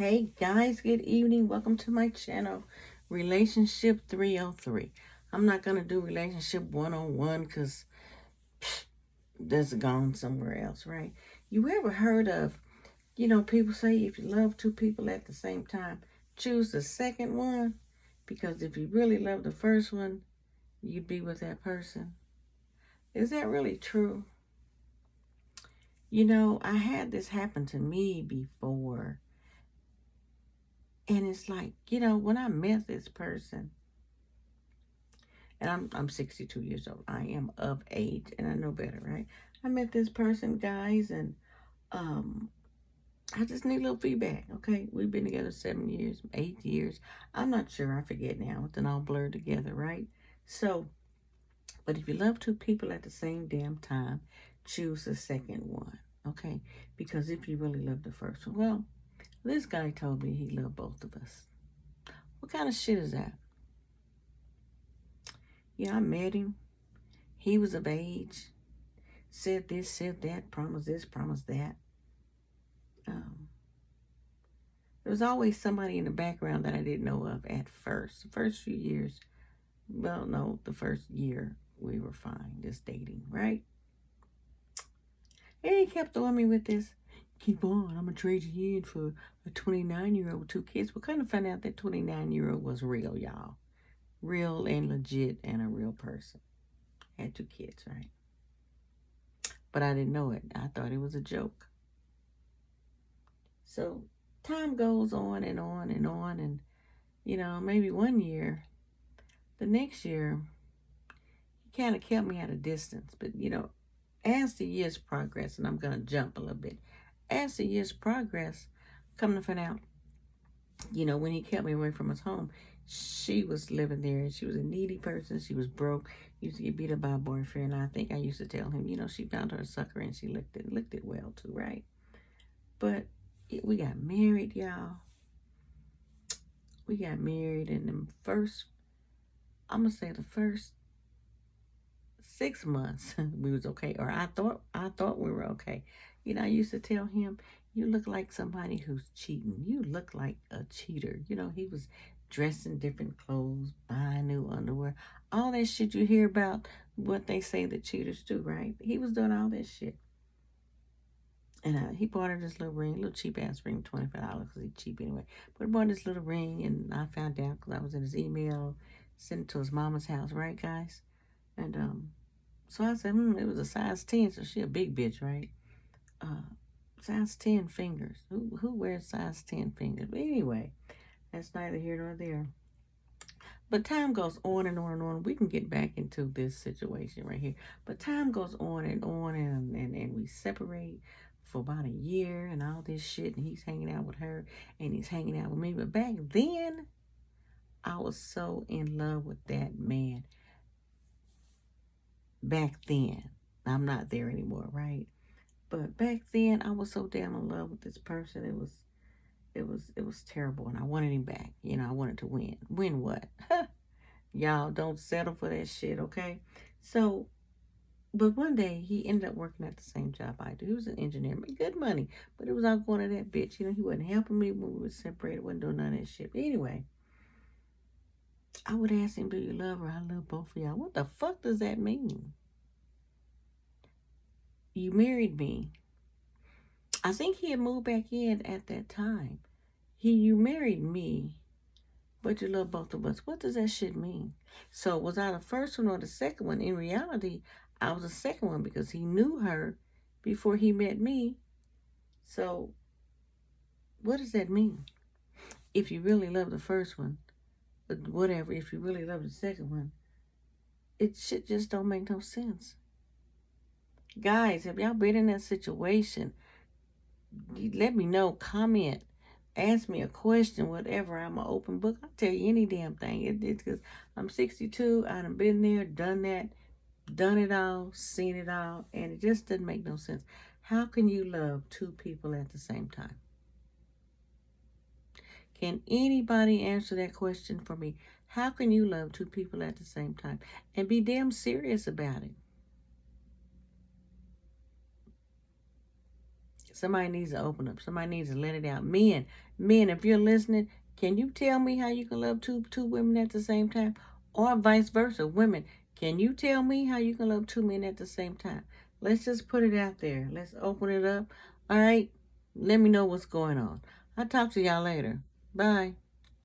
Hey guys, good evening. Welcome to my channel, Relationship 303. I'm not going to do Relationship 101 because that's gone somewhere else, right? You ever heard of, people say if you love two people at the same time, choose the second one? Because if you really love the first one, you'd be with that person. Is that really true? I had this happen to me before. And it's like, when I met this person, and I'm 62 years old. I am of age, and I know better, right? I met this person, guys, and um, I just need a little feedback. Okay, we've been together 7 years, 8 years. I'm not sure. I forget now. It's all blurred together, right? So, but if you love two people at the same damn time, choose the second one. Okay, because if you really love the first one, well, this guy told me he loved both of us. What kind of shit is that? Yeah, I met him. He was of age. Said this, said that, promised this, promised that. Um, there was always somebody in the background that I didn't know of at first. The first few years, well, no, the first year we were fine, just dating, right? And he kept throwing me with this, keep on, I'm going to trade you in for a 29-year-old with 2 kids. We kind of found out that 29-year-old was real, y'all. Real and legit and a real person. Had 2 kids, right? But I didn't know it. I thought it was a joke. So time goes on and on and on. And, maybe one year, the next year, he kind of kept me at a distance. But, as the years progress, and I'm going to jump a little bit, as the years progress, come to find out, when he kept me away from his home, she was living there. She was a needy person. She was broke. Used to get beat up by a boyfriend. I think I used to tell him, she found her a sucker and she licked it well too, right? But we got married, y'all. We got married, and I'm gonna say the first 6 months we was okay, or I thought we were okay. I used to tell him, "You look like somebody who's cheating. You look like a cheater." He was dressed in different clothes, buying new underwear, all that shit you hear about. What they say that cheaters do, right? He was doing all that shit. And he bought her this little ring, little cheap ass ring, $25 because he's cheap anyway. But he bought this little ring, and I found out because I was in his email, sent it to his mama's house, right, guys? And so I said, it was a size 10, so she a big bitch, right? Size 10 fingers. Who wears size 10 fingers? But anyway, that's neither here nor there. But time goes on and on and on. We can get back into this situation right here. But time goes on and on, and we separate for about a year and all this shit. And he's hanging out with her, and he's hanging out with me. But back then, I was so in love with that man. Back then. I'm not there anymore, right? But back then, I was so damn in love with this person. It was terrible, and I wanted him back. I wanted to win. Win what? Y'all don't settle for that shit, okay? So, but one day he ended up working at the same job I do. He was an engineer, made good money, but it was all going to that bitch. He wasn't helping me when we were separated, wasn't doing none of that shit. But anyway, I would ask him, "Do you love her?" "I love both of y'all." What the fuck does that mean? You married me. I think he had moved back in at that time. You married me, but you love both of us. What does that shit mean? So was I the first one or the second one? In reality, I was the second one because he knew her before he met me. So what does that mean? If you really love the first one, but whatever, if you really love the second one, it shit just don't make no sense. Guys, have y'all been in that situation? Let me know, comment, ask me a question, whatever. I'm an open book. I'll tell you any damn thing. It's because I'm 62. I done been there, done that, done it all, seen it all, and it just doesn't make no sense. How can you love two people at the same time? Can anybody answer that question for me? How can you love two people at the same time and be damn serious about it? Somebody needs to open up. Somebody needs to let it out. Men, if you're listening, can you tell me how you can love two women at the same time? Or vice versa. Women, can you tell me how you can love two men at the same time? Let's just put it out there. Let's open it up. All right. Let me know what's going on. I'll talk to y'all later. Bye.